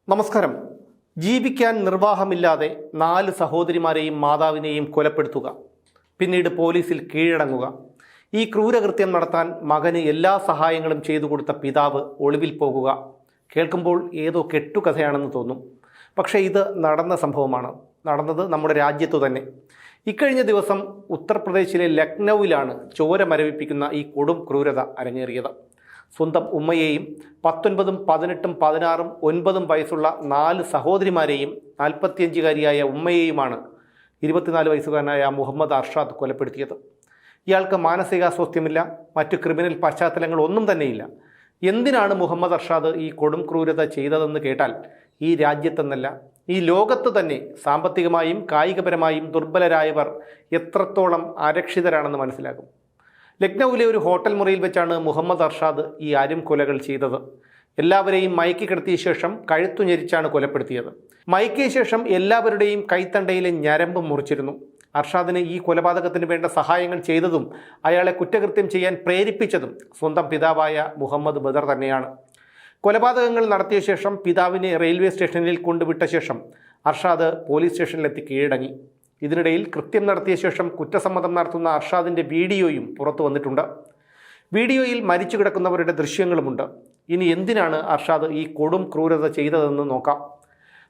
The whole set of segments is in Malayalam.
നമസ്കാരം. ജീവിക്കാൻ നിർവാഹമില്ലാതെ 4 സഹോദരിമാരെയും മാതാവിനെയും കൊലപ്പെടുത്തുക, പിന്നീട് പോലീസിൽ കീഴടങ്ങുക, ഈ ക്രൂരകൃത്യം നടത്താൻ മകന് എല്ലാ സഹായങ്ങളും ചെയ്തു കൊടുത്ത പിതാവ് ഒളിവിൽ പോകുക. കേൾക്കുമ്പോൾ ഏതോ കെട്ടുകഥയാണെന്ന് തോന്നും. പക്ഷേ ഇത് നടന്ന സംഭവമാണ്. നടന്നത് നമ്മുടെ രാജ്യത്തു തന്നെ. ഇക്കഴിഞ്ഞ ദിവസം ഉത്തർപ്രദേശിലെ ലക്നൌവിലാണ് ചോര മരവിപ്പിക്കുന്ന ഈ കൊടും ക്രൂരത അരങ്ങേറിയത്. സ്വന്തം ഉമ്മയെയും 19, 18, 16, 9 വയസ്സുള്ള 4 സഹോദരിമാരെയും 45-കാരിയായ ഉമ്മയെയുമാണ് 24 വയസ്സുകാരനായ മുഹമ്മദ് അർഷാദ് കൊലപ്പെടുത്തിയത്. ഇയാൾക്ക് മാനസികാസ്വാസ്ഥ്യമില്ല, മറ്റു ക്രിമിനൽ പശ്ചാത്തലങ്ങളൊന്നും തന്നെയില്ല. എന്തിനാണ് മുഹമ്മദ് അർഷാദ് ഈ കൊടും ക്രൂരത ചെയ്തതെന്ന് കേട്ടാൽ ഈ രാജ്യത്തെന്നല്ല, ഈ ലോകത്ത് തന്നെ സാമ്പത്തികമായും കായികപരമായും ദുർബലരായവർ എത്രത്തോളം അരക്ഷിതരാണെന്ന് മനസ്സിലാകും. ലക്നൌവിലെ ഒരു ഹോട്ടൽ മുറിയിൽ വെച്ചാണ് മുഹമ്മദ് അർഷാദ് ഈ കൊലകൾ ചെയ്തത്. എല്ലാവരെയും മയക്കി കിടത്തിയ ശേഷം കഴുത്തു ഞെരിച്ചാണ് കൊലപ്പെടുത്തിയത്. മയക്കിയ ശേഷം എല്ലാവരുടെയും കൈത്തണ്ടയിലെ ഞരമ്പ് മുറിച്ചിരുന്നു. അർഷാദിന് ഈ കൊലപാതകത്തിന് വേണ്ട സഹായങ്ങൾ ചെയ്തതും അയാളെ കുറ്റകൃത്യം ചെയ്യാൻ പ്രേരിപ്പിച്ചതും സ്വന്തം പിതാവായ മുഹമ്മദ് ബദർ തന്നെയാണ്. കൊലപാതകങ്ങൾ നടത്തിയ ശേഷം പിതാവിനെ റെയിൽവേ സ്റ്റേഷനിൽ കൊണ്ടുവിട്ട ശേഷം അർഷാദ് പോലീസ് സ്റ്റേഷനിലെത്തി കീഴടങ്ങി. ഇതിനിടയിൽ കൃത്യം നടത്തിയ ശേഷം കുറ്റസമ്മതം നടത്തുന്ന അർഷാദിൻ്റെ വീഡിയോയും പുറത്തു വന്നിട്ടുണ്ട്. വീഡിയോയിൽ മരിച്ചു കിടക്കുന്നവരുടെ ദൃശ്യങ്ങളുമുണ്ട്. ഇനി എന്തിനാണ് അർഷാദ് ഈ കൊടും ക്രൂരത ചെയ്തതെന്ന് നോക്കാം.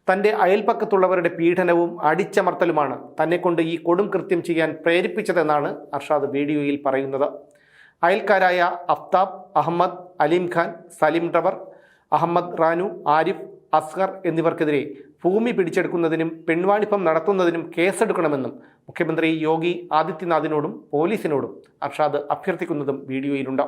തൻ്റെ അയൽപ്പക്കത്തുള്ളവരുടെ പീഡനവും അടിച്ചമർത്തലുമാണ് തന്നെക്കൊണ്ട് ഈ കൊടും കൃത്യം ചെയ്യാൻ പ്രേരിപ്പിച്ചതെന്നാണ് അർഷാദ് വീഡിയോയിൽ പറയുന്നത്. അയൽക്കാരായ അഫ്താബ്, അഹമ്മദ്, അലീം ഖാൻ, സലിം ഡ്രവർ, അഹമ്മദ് റാനു, ആരിഫ്, അസ്ഗർ എന്നിവർക്കെതിരെ ഭൂമി പിടിച്ചെടുക്കുന്നതിനും പെൺവാണിഭം നടത്തുന്നതിനും കേസെടുക്കണമെന്നും മുഖ്യമന്ത്രി യോഗി ആദിത്യനാഥിനോടും പോലീസിനോടും അർഷാദ് അഭ്യർത്ഥിക്കുന്നതും വീഡിയോയിലുണ്ട്.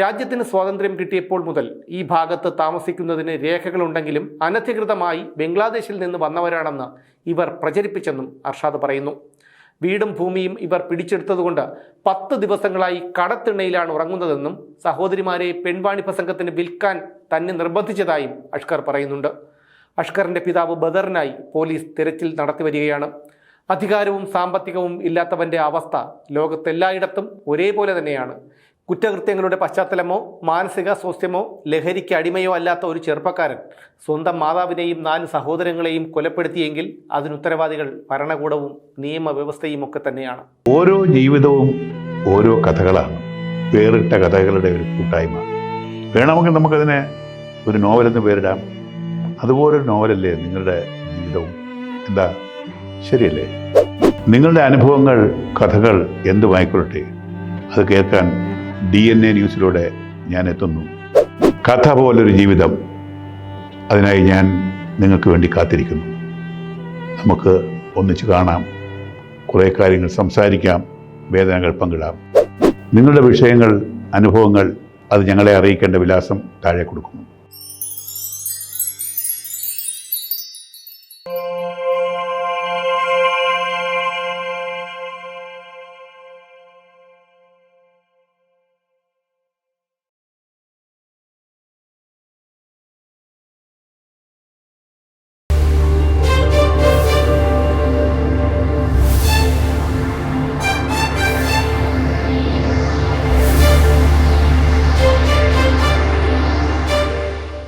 രാജ്യത്തിന് സ്വാതന്ത്ര്യം കിട്ടിയപ്പോൾ മുതൽ ഈ ഭാഗത്ത് താമസിക്കുന്നതിന് രേഖകളുണ്ടെങ്കിലും അനധികൃതമായി ബംഗ്ലാദേശിൽ നിന്ന് വന്നവരാണെന്ന് ഇവർ പ്രചരിപ്പിച്ചെന്നും അർഷാദ് പറയുന്നു. വീടും ഭൂമിയും ഇവർ പിടിച്ചെടുത്തതുകൊണ്ട് 10 ദിവസങ്ങളായി കടത്തിണ്ണയിലാണ് ഉറങ്ങുന്നതെന്നും സഹോദരിമാരെ പെൺവാണിഭ സംഘത്തിന് വിൽക്കാൻ തന്നെ നിർബന്ധിച്ചതായും അഷ്കർ പറയുന്നുണ്ട്. അഷ്കറിൻ്റെ പിതാവ് ബദറിനായി പോലീസ് തിരച്ചിൽ നടത്തിവരികയാണ്. അധികാരവും സാമ്പത്തികവും ഇല്ലാത്തവൻ്റെ അവസ്ഥ ലോകത്തെല്ലായിടത്തും ഒരേപോലെ തന്നെയാണ്. കുറ്റകൃത്യങ്ങളുടെ പശ്ചാത്തലമോ മാനസികാസ്വാസ്ഥ്യമോ ലഹരിക്ക് അടിമയോ അല്ലാത്ത ഒരു ചെറുപ്പക്കാരൻ സ്വന്തം മാതാവിനെയും 4 സഹോദരങ്ങളെയും കൊലപ്പെടുത്തിയെങ്കിൽ അതിനുത്തരവാദികൾ ഭരണകൂടവും നിയമവ്യവസ്ഥയും ഒക്കെ തന്നെയാണ്. ഓരോ ജീവിതവും ഓരോ കഥകളാണ്, വേറിട്ട കഥകളുടെ ഒരു കൂട്ടായ്മ. വേണമെങ്കിൽ നമുക്കതിനെ ഒരു നോവലെന്ന് പേരിടാം. അതുപോലൊരു നോവലല്ലേ നിങ്ങളുടെ ജീവിതവും? എന്താ, ശരിയല്ലേ? നിങ്ങളുടെ അനുഭവങ്ങൾ, കഥകൾ എന്തുമായിക്കൊള്ളട്ടെ, അത് കേൾക്കാൻ DNA ന്യൂസിലൂടെ ഞാൻ എത്തുന്നു. കഥ പോലൊരു ജീവിതം, അതിനായി ഞാൻ നിങ്ങൾക്ക് വേണ്ടി കാത്തിരിക്കുന്നു. നമുക്ക് ഒന്നിച്ച് കാണാം, കുറേ കാര്യങ്ങൾ സംസാരിക്കാം, വേദനകൾ പങ്കിടാം. നിങ്ങളുടെ വിഷയങ്ങൾ, അനുഭവങ്ങൾ അത് ഞങ്ങളെ അറിയിക്കേണ്ട വിലാസം താഴെ കൊടുക്കുന്നു.